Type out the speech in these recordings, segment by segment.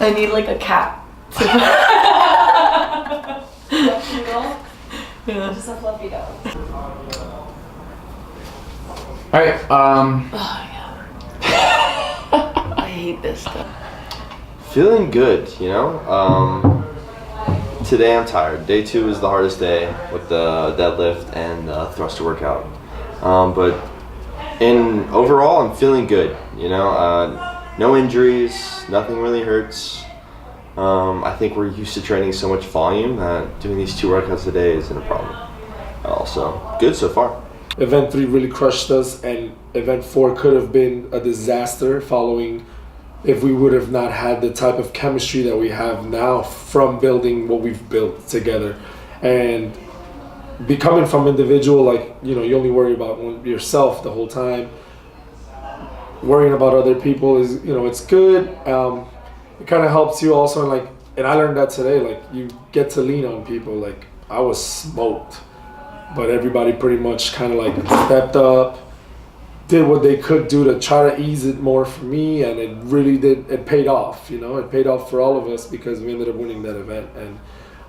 I need like a cap. Fluffy doll? Yeah. Just a fluffy doll. Alright, Oh, yeah. I hate this stuff. Feeling good, you know? Today I'm tired. Day 2 is the hardest day with the deadlift and thruster workout. But overall, I'm feeling good, you know? No injuries, nothing really hurts. I think we're used to training so much volume that doing these 2 workouts a day isn't a problem. Also, good so far. Event 3 really crushed us, and Event 4 could have been a disaster following if we would have not had the type of chemistry that we have now from building what we've built together. And becoming from individual, like, you know, you only worry about yourself the whole time. Worrying about other people is, you know, it's good. It kind of helps you also, like, and I learned that today, like, you get to lean on people. Like, I was smoked, but everybody pretty much kind of like stepped up, did what they could do to try to ease it more for me, and it really did. It paid off, you know. It paid off for all of us because we ended up winning that event. And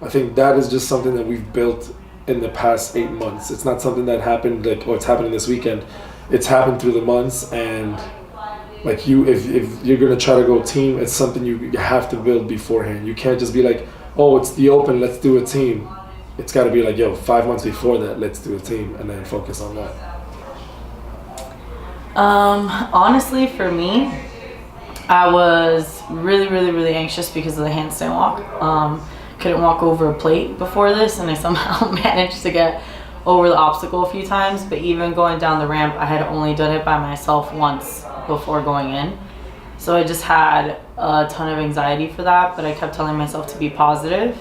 I think that is just something that we've built in the past 8 months. It's not something that happened like, oh, it's happening this weekend. It's happened through the months, and like if you're gonna try to go team, it's something you have to build beforehand. You can't just be like, oh, it's the open, let's do a team. It's got to be like, yo, 5 months before that, let's do a team, and then focus on that. Honestly, for me, I was really anxious because of the handstand walk. Couldn't walk over a plate before this, and I somehow managed to get over the obstacle a few times. But even going down the ramp, I had only done it by myself once before going in. So I just had a ton of anxiety for that, but I kept telling myself to be positive,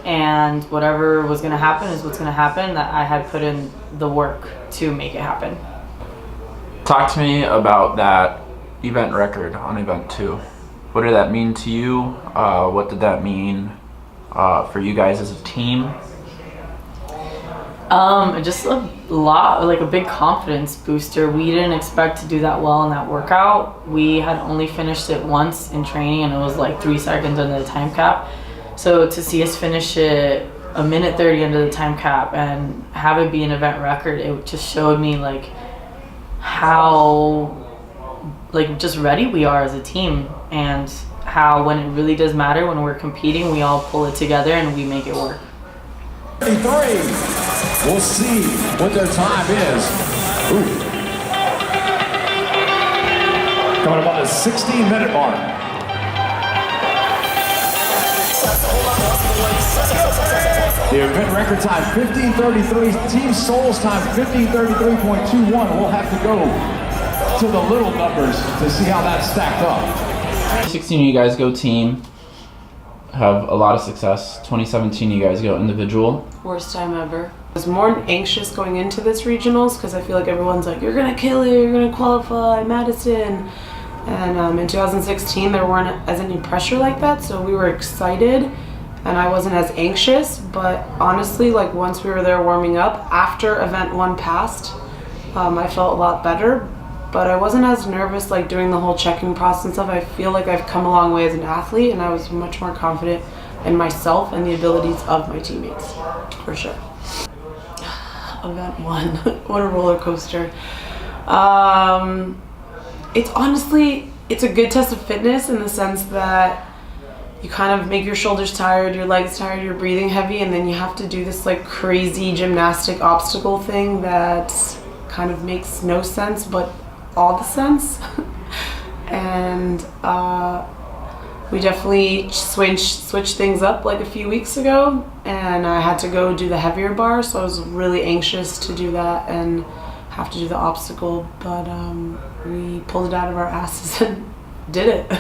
and whatever was gonna happen is what's gonna happen, that I had put in the work to make it happen. talk to me about that event record on Event 2. What did that mean to you? What did that mean for you guys as a team? Just a lot, like a big confidence booster. We didn't expect to do that well in that workout. We had only finished it once in training, and it was like 3 seconds under the time cap. So to see us finish it a minute 30 under the time cap and have it be an event record, it just showed me like how like just ready we are as a team, and how when it really does matter, when we're competing, we all pull it together and we make it work. 33. We'll see what their time is. Ooh. Coming about the 16-minute mark. The event record time, 15:33. Team Soul's time, 15:33.21. We'll have to go to the little numbers to see how that stacked up. 16 you guys go team, have a lot of success. 2017 you guys go individual. Worst time ever. I was more anxious going into this regionals because I feel like everyone's like, you're gonna kill it, you're gonna qualify, Madison. And in 2016 there weren't as any pressure like that, so we were excited and I wasn't as anxious. But honestly, like once we were there warming up, after event 1 passed, I felt a lot better. But I wasn't as nervous like doing the whole checking process and stuff. I feel like I've come a long way as an athlete, and I was much more confident in myself and the abilities of my teammates, for sure. Event 1, what a roller coaster. It's honestly, it's a good test of fitness in the sense that you kind of make your shoulders tired, your legs tired, you're breathing heavy, and then you have to do this like crazy gymnastic obstacle thing that kind of makes no sense, but all the sense. And we definitely switched things up like a few weeks ago, and I had to go do the heavier bar, so I was really anxious to do that and have to do the obstacle, but we pulled it out of our asses and did it.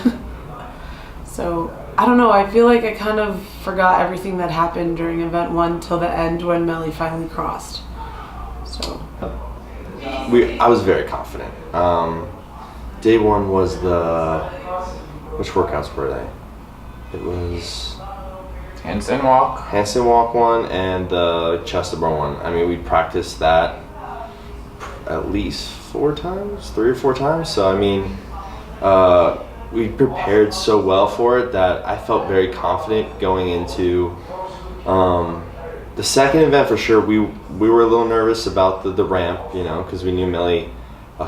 So I don't know, I feel like I kind of forgot everything that happened during event 1 till the end when Melly finally crossed. So I was very confident. Day 1 was which workouts were they? It was Handstand walk 1 and the chest to bar 1. I mean, we practiced that at least 3 or 4 times. So I mean, we prepared so well for it that I felt very confident going into the second event for sure. We were a little nervous about the ramp, because we knew Melly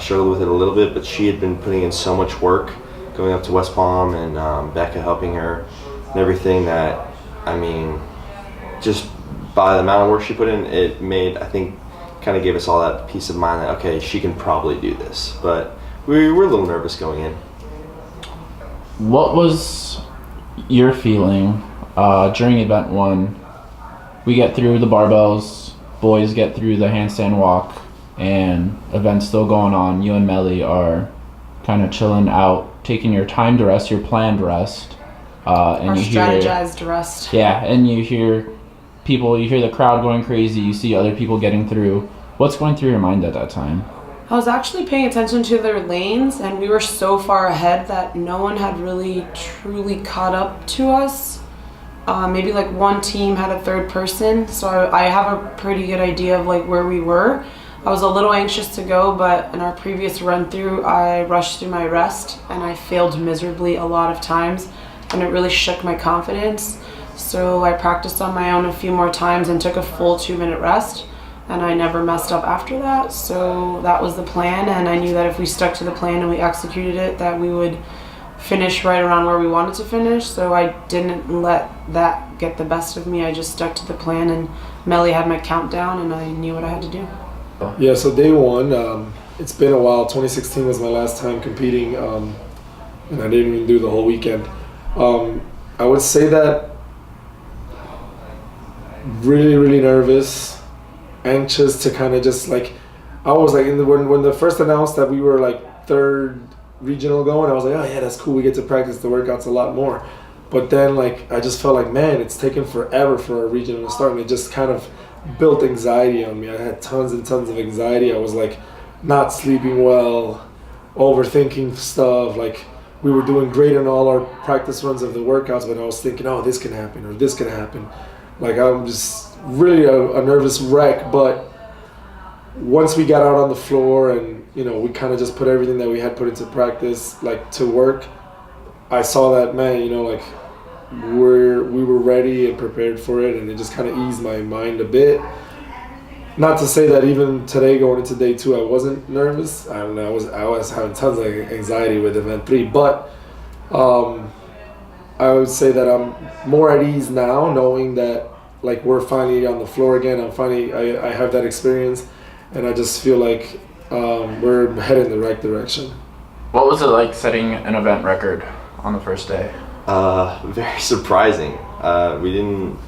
struggled with it a little bit, but she had been putting in so much work going up to West Palm, and Becca helping her and everything, that, just by the amount of work she put in, it made, I think, kind of gave us all that peace of mind that, okay, she can probably do this. But we were a little nervous going in. What was your feeling during event 1? We get through the barbells, boys get through the handstand walk, and event's still going on. You and Melly are kind of chilling out, taking your time to rest, your planned rest. And Our you strategized rest. Yeah, and you hear people, you hear the crowd going crazy, you see other people getting through. What's going through your mind at that time? I was actually paying attention to their lanes, and we were so far ahead that no one had really truly caught up to us. Maybe like one team had a third person, so I have a pretty good idea of like where we were. I was a little anxious to go, but in our previous run through, I rushed through my rest and I failed miserably a lot of times, and it really shook my confidence. So I practiced on my own a few more times and took a full 2-minute rest, and I never messed up after that. So that was the plan, and I knew that if we stuck to the plan and we executed it, that we would finish right around where we wanted to finish. So I didn't let that get the best of me. I just stuck to the plan, and Melly had my countdown, and I knew what I had to do. Yeah, so day 1, it's been a while. 2016 was my last time competing, and I didn't even do the whole weekend. I would say that really, really nervous, anxious to kind of just like, I was like, when the first announced that we were like 3rd regional going, I was like, oh yeah, that's cool, we get to practice the workouts a lot more. But then like I just felt like, man, it's taken forever for our regional to start, and it just kind of built anxiety on me. I had tons and tons of anxiety. I was like not sleeping well, overthinking stuff. Like we were doing great in all our practice runs of the workouts, but I was thinking, oh, this can happen or this can happen. Like I'm just really a nervous wreck. But once we got out on the floor and we kind of just put everything that we had put into practice like to work, I saw that, man, like we were ready and prepared for it, and it just kind of eased my mind a bit. Not to say that even today going into day 2 I wasn't nervous. I don't know, I was having tons of anxiety with event 3, but I would say that I'm more at ease now, knowing that like we're finally on the floor again. I have that experience, and I just feel like we're headed in the right direction. What was it like setting an event record on the first day? Very surprising. We didn't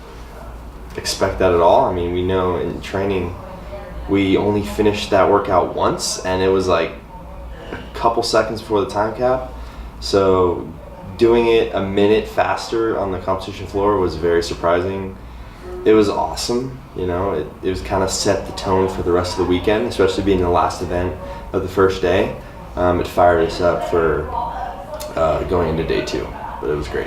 expect that at all. We know in training we only finished that workout once, and it was like a couple seconds before the time cap. So doing it a minute faster on the competition floor was very surprising. It was awesome. It was kind of set the tone for the rest of the weekend, especially being the last event of the first day. It fired us up for going into day 2. But it was great.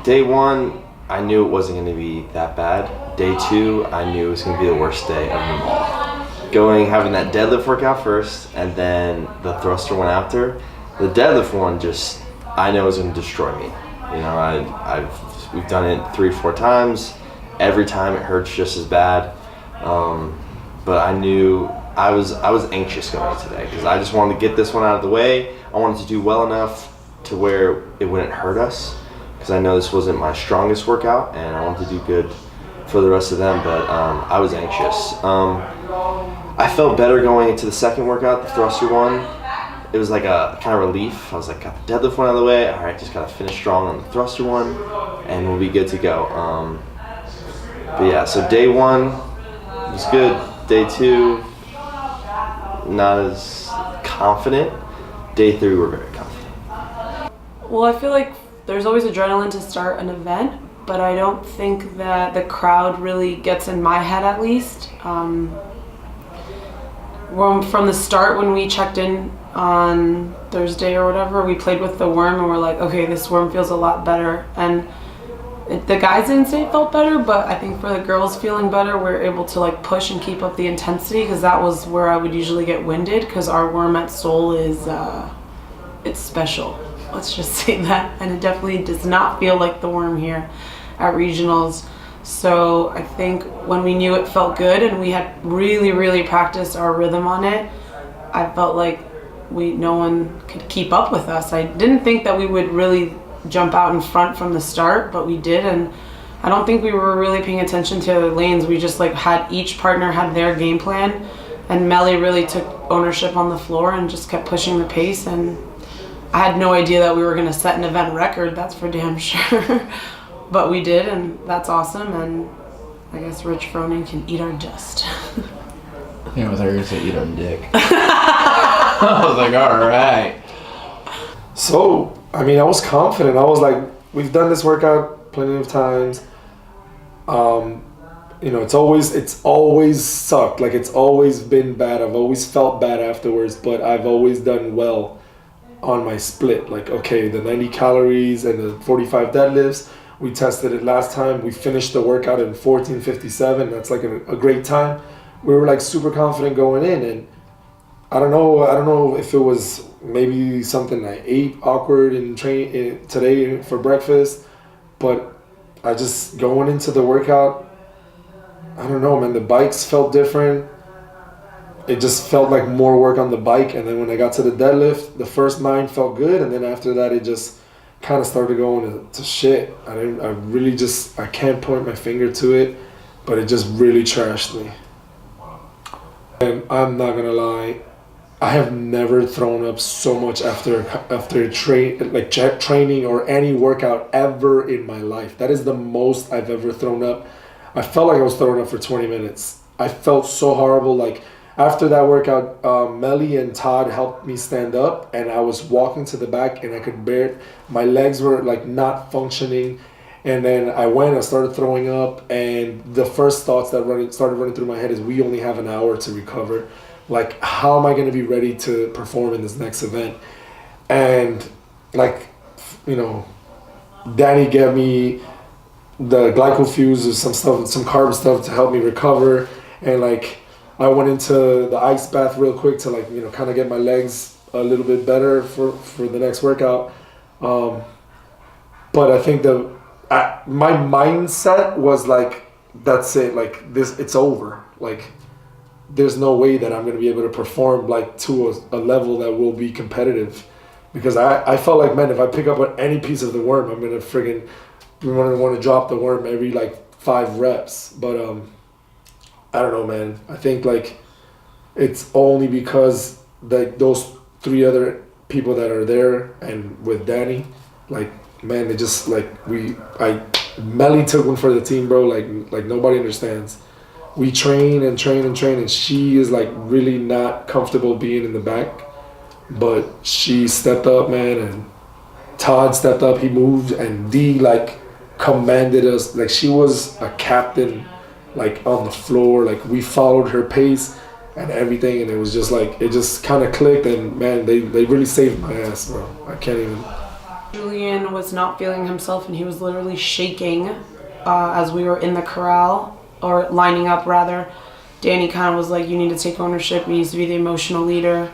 Day 1, I knew it wasn't going to be that bad. Day 2, I knew it was going to be the worst day of them all. Having that deadlift workout first, and then the thruster one after. The deadlift one I know is going to destroy me. We've done it 3-4 times. Every time it hurts just as bad. But I knew I was anxious going today because I just wanted to get this one out of the way. I wanted to do well enough to where it wouldn't hurt us, because I know this wasn't my strongest workout and I wanted to do good for the rest of them, but I was anxious. I felt better going into the second workout, the thruster one. It was like a kind of relief. I was like, got the deadlift one out of the way, all right, just gotta finish strong on the thruster one and we'll be good to go. But yeah, so day 1 was good. Day 2, not as confident. Day 3, we're very confident. Well, I feel like there's always adrenaline to start an event, but I don't think that the crowd really gets in my head, at least. From the start, when we checked in on Thursday or whatever, we played with the worm and we're like, okay, this worm feels a lot better. And the guys didn't say it felt better, but I think for the girls feeling better, we're able to like push and keep up the intensity, because that was where I would usually get winded, because our worm at Seoul is, it's special. Let's just say that. And it definitely does not feel like the worm here at regionals. So I think when we knew it felt good and we had really, really practiced our rhythm on it, I felt like no one could keep up with us. I didn't think that we would really jump out in front from the start, but we did. And I don't think we were really paying attention to the lanes. We just like had, each partner had their game plan, and Melly really took ownership on the floor and just kept pushing the pace. And I had no idea that we were going to set an event record, that's for damn sure. But we did, and that's awesome. And I guess Rich Froning can eat our dust. Yeah, I was going to say eat our dick. I was like, all right. So, I mean, I was confident. I was like, we've done this workout plenty of times. You know, it's always sucked. Like, it's always been bad. I've always felt bad afterwards, but I've always done well on my split. Like, okay, the 90 calories and the 45 deadlifts, we tested it last time. We finished the workout in 14:57. That's like a great time. We were like super confident going in, and I don't know if it was maybe something I ate awkward in today for breakfast, but I just going into the workout, I don't know, man, the bikes felt different. It just felt like more work on the bike, and then when I got to the deadlift, the first 9 felt good, and then after that it just kind of started going to shit. I can't point my finger to it, but it just really trashed me. And I'm not gonna lie, I have never thrown up so much after training or any workout ever in my life. That is the most I've ever thrown up. I felt like I was throwing up for 20 minutes. I felt so horrible. Like after that workout, Melly and Todd helped me stand up, and I was walking to the back, and I could bear it. My legs were like not functioning. And then I started throwing up, and the first thoughts that started running through my head is, we only have an hour to recover. Like, how am I going to be ready to perform in this next event? And like, you know, Danny gave me the glycofuse or some stuff, some carb stuff to help me recover. And like, I went into the ice bath real quick to like, you know, kind of get my legs a little bit better for the next workout. But I think my mindset was like, that's it, like this, it's over. Like, there's no way that I'm going to be able to perform like to a level that will be competitive, because I felt like, man, if I pick up any piece of the worm, I'm going to friggin' want to drop the worm every like 5 reps. But I don't know, man. I think like it's only because like those 3 other people that are there and with Danny, like, man, they just like Melly took one for the team, bro. Like nobody understands. We train and train and train, and she is like really not comfortable being in the back, but she stepped up, man, and Todd stepped up. He moved, and Dee like commanded us. Like, she was a captain, like on the floor. Like, we followed her pace and everything, and it was just like, it just kind of clicked. And man, they really saved my ass, bro. I can't even. Julian was not feeling himself, and he was literally shaking as we were in the corral, or lining up rather. Danny kind of was like, you need to take ownership, he needs to be the emotional leader.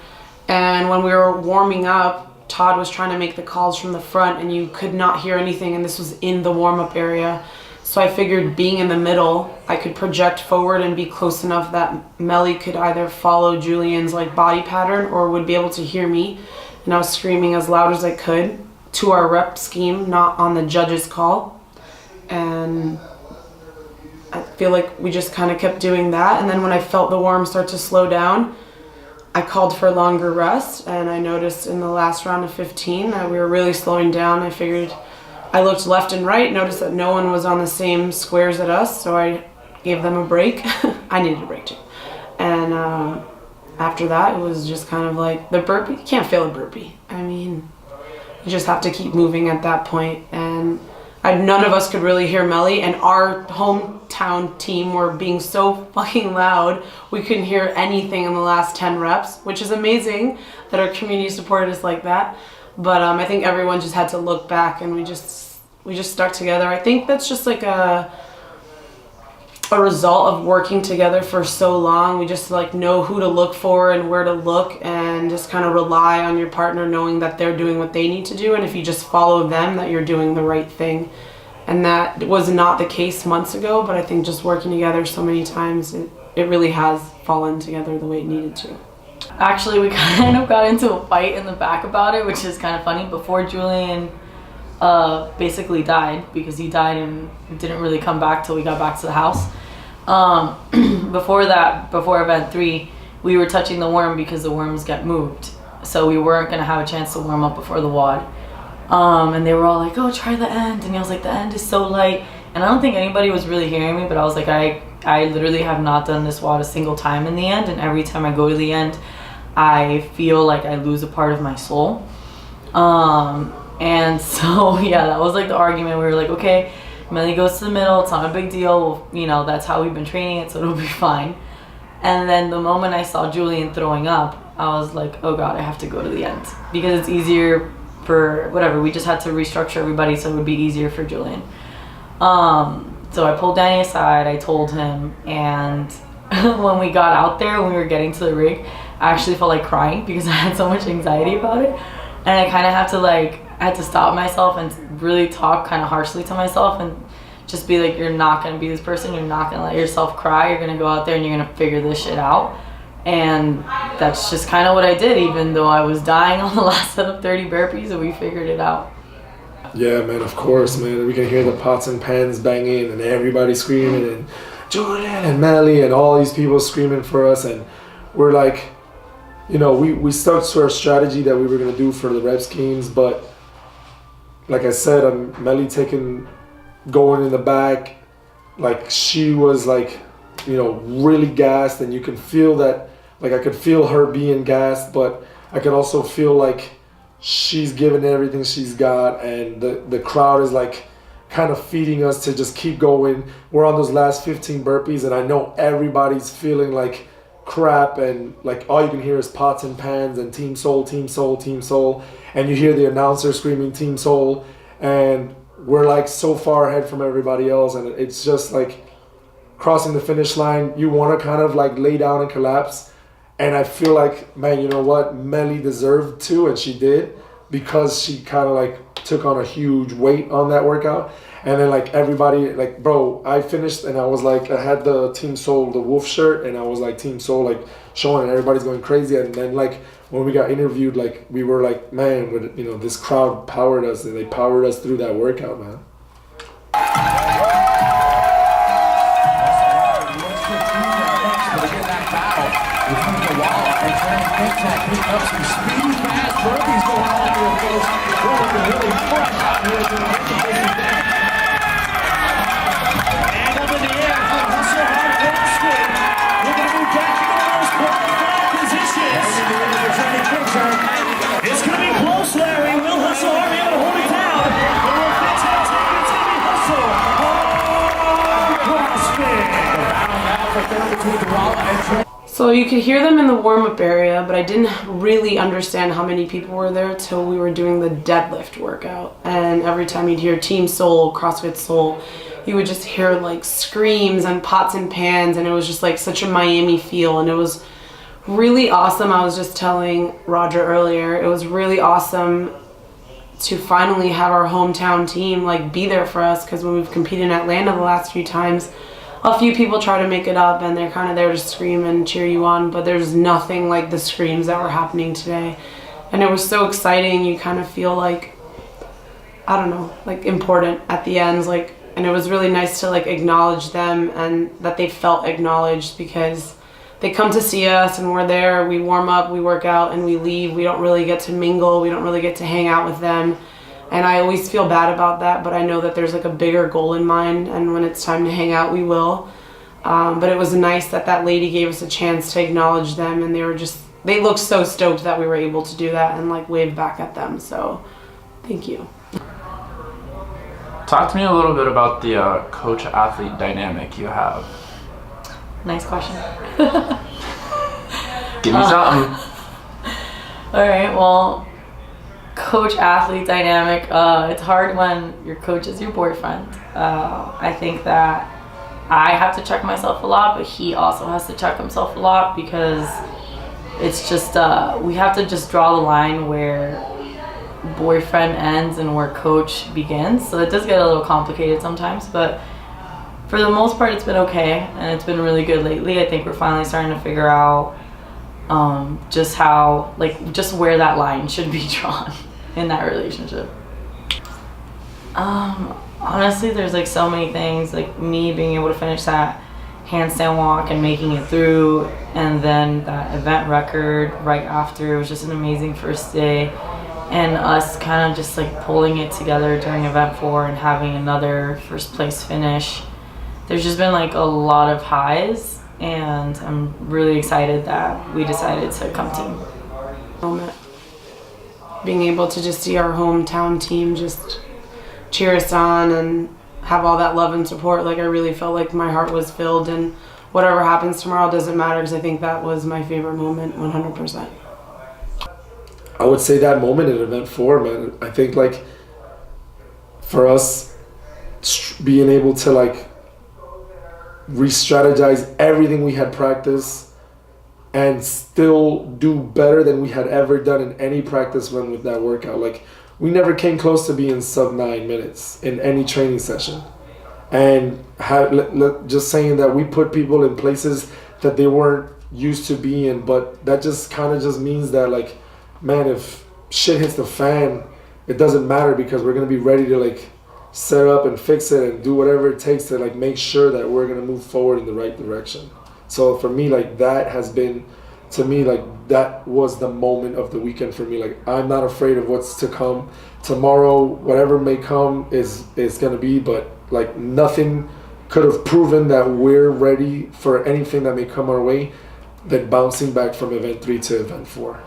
And when we were warming up, Todd was trying to make the calls from the front, and you could not hear anything, and this was in the warm-up area. So I figured, being in the middle, I could project forward and be close enough that Melly could either follow Julian's like body pattern or would be able to hear me. And I was screaming as loud as I could to our rep scheme, not on the judge's call. And I feel like we just kind of kept doing that. And then when I felt the worm start to slow down, I called for longer rest. And I noticed in the last round of 15 that we were really slowing down. I looked left and right, noticed that no one was on the same squares as us, so I gave them a break. I needed a break too. And after that, it was just kind of like the burpee. You can't fail a burpee. I mean, you just have to keep moving at that point. And none of us could really hear Melly, and our hometown team were being so fucking loud, we couldn't hear anything in the last 10 reps, which is amazing that our community supported us like that. But I think everyone just had to look back, and we just stuck together. I think that's just like a result of working together for so long. We just like know who to look for and where to look, and just kind of rely on your partner knowing that they're doing what they need to do, and if you just follow them, that you're doing the right thing. And that was not the case months ago, but I think just working together so many times, it really has fallen together the way it needed to. Actually, we kind of got into a fight in the back about it, which is kind of funny. Before Julian basically died, because he died and didn't really come back till we got back to the house. Before event 3, we were touching the worm because the worms get moved. So we weren't going to have a chance to warm up before the WOD. And they were all like, oh, try the end. And I was like, the end is so light. And I don't think anybody was really hearing me, but I was like, I literally have not done this WOD a single time in the end. And every time I go to the end, I feel like I lose a part of my soul. And so, yeah, that was like the argument. We were like, okay, Melly goes to the middle. It's not a big deal. You know, that's how we've been training it, so it'll be fine. And then the moment I saw Julian throwing up, I was like, oh God, I have to go to the end. Because it's easier for whatever. We just had to restructure everybody so it would be easier for Julian. So I pulled Danny aside. I told him. And when we got out there, when we were getting to the rig, I actually felt like crying because I had so much anxiety about it. And I kind of I had to stop myself and really talk kind of harshly to myself and just be like, you're not going to be this person. You're not going to let yourself cry. You're going to go out there and you're going to figure this shit out. And that's just kind of what I did, even though I was dying on the last set of 30 burpees, and we figured it out. Yeah, man, of course, man. We can hear the pots and pans banging and everybody screaming and Julian and Melly and all these people screaming for us. And we're like, you know, we stuck to our strategy that we were going to do for the rep schemes. But like I said, Melly going in the back, like she was like, you know, really gassed, and you can feel that, like I could feel her being gassed, but I could also feel like she's giving everything she's got, and the crowd is like kind of feeding us to just keep going. We're on those last 15 burpees, and I know everybody's feeling like crap, and like all you can hear is pots and pans and Team Soul, Team Soul, Team Soul, and you hear the announcer screaming Team Soul, and we're like so far ahead from everybody else, and it's just like crossing the finish line, you want to kind of like lay down and collapse. And I feel like, man, you know what? Melly deserved to, and she did, because she kind of like took on a huge weight on that workout. And then like everybody, like, bro, I finished and I was like, I had the Team Soul, the wolf shirt, and I was like Team Soul, like showing, and everybody's going crazy. And then like when we got interviewed, like we were like, man, with, you know, this crowd powered us, and they powered us through that workout, man. Pick up some speedy, fast burpees going on here, folks. We're looking really fresh out here doing this. And up in the air for Hustle Hard CrossFit. We're going to move back into those qualified positions. It's going to be close, Larry. Will Hustle Hard be able to hold it down? But we'll fix it. It's going to be Hustle Hard CrossFit. The battle now for third between Durala and Trey. So you could hear them in the warm-up area, but I didn't really understand how many people were there till we were doing the deadlift workout. And every time you'd hear Team Soul, CrossFit Soul, you would just hear like screams and pots and pans, and it was just like such a Miami feel, and it was really awesome. I was just telling Roger earlier, it was really awesome to finally have our hometown team like be there for us, because when we've competed in Atlanta the last few times, a few people try to make it up and they're kind of there to scream and cheer you on, but there's nothing like the screams that were happening today. And it was so exciting. You kind of feel like, I don't know, like important at the ends, like, and it was really nice to like acknowledge them and that they felt acknowledged, because they come to see us and we're there, we warm up, we work out, and we leave. We don't really get to mingle, we don't really get to hang out with them. And I always feel bad about that, but I know that there's like a bigger goal in mind, and when it's time to hang out, we will. But it was nice that that lady gave us a chance to acknowledge them, and they looked so stoked that we were able to do that and like wave back at them. So thank you. Talk to me a little bit about the coach-athlete dynamic you have. Nice question. Give me something. All right, well, coach-athlete dynamic, it's hard when your coach is your boyfriend. I think that I have to check myself a lot, but he also has to check himself a lot, because it's just we have to just draw the line where boyfriend ends and where coach begins. So it does get a little complicated sometimes, but for the most part it's been okay, and it's been really good lately. I think we're finally starting to figure out just how, like, just where that line should be drawn in that relationship. Honestly, there's like so many things, like me being able to finish that handstand walk and making it through, and then that event record right after. It was just an amazing first day, and us kind of just like pulling it together during event 4 and having another first place finish. There's just been like a lot of highs, and I'm really excited that we decided to come team. Moment. Being able to just see our hometown team just cheer us on and have all that love and support, like I really felt like my heart was filled, and whatever happens tomorrow doesn't matter, because I think that was my favorite moment 100%. I would say that moment in event 4, man. I think like for us being able to like re-strategize everything we had practiced and still do better than we had ever done in any practice run with that workout. Like, we never came close to being sub 9 minutes in any training session. And just saying that we put people in places that they weren't used to be in, but that just kind of just means that, like, man, if shit hits the fan, it doesn't matter, because we're going to be ready to like set up and fix it and do whatever it takes to like make sure that we're going to move forward in the right direction. So for me, like, that has been, to me, like, that was the moment of the weekend for me. Like, I'm not afraid of what's to come. Tomorrow, whatever may come is going to be, but like nothing could have proven that we're ready for anything that may come our way than bouncing back from event 3 to event 4.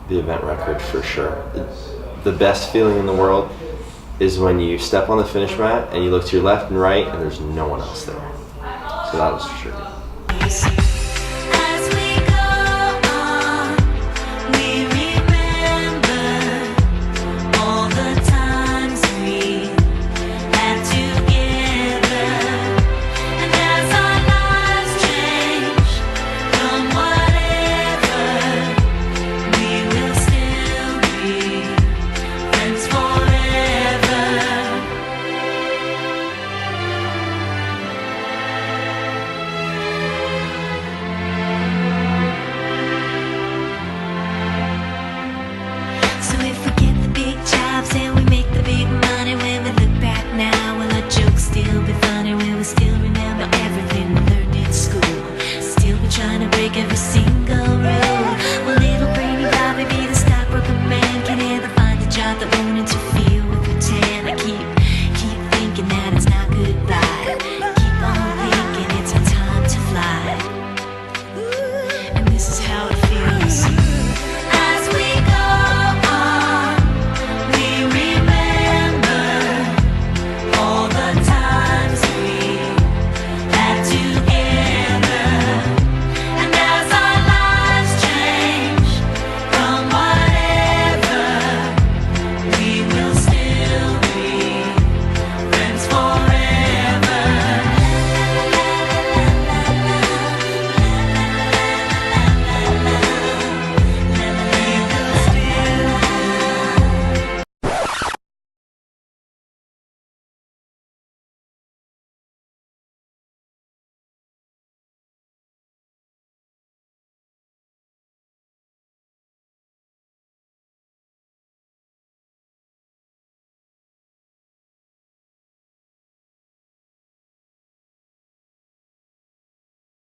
The event record, for sure. The best feeling in the world is when you step on the finish mat and you look to your left and right and there's no one else there. So that was for sure.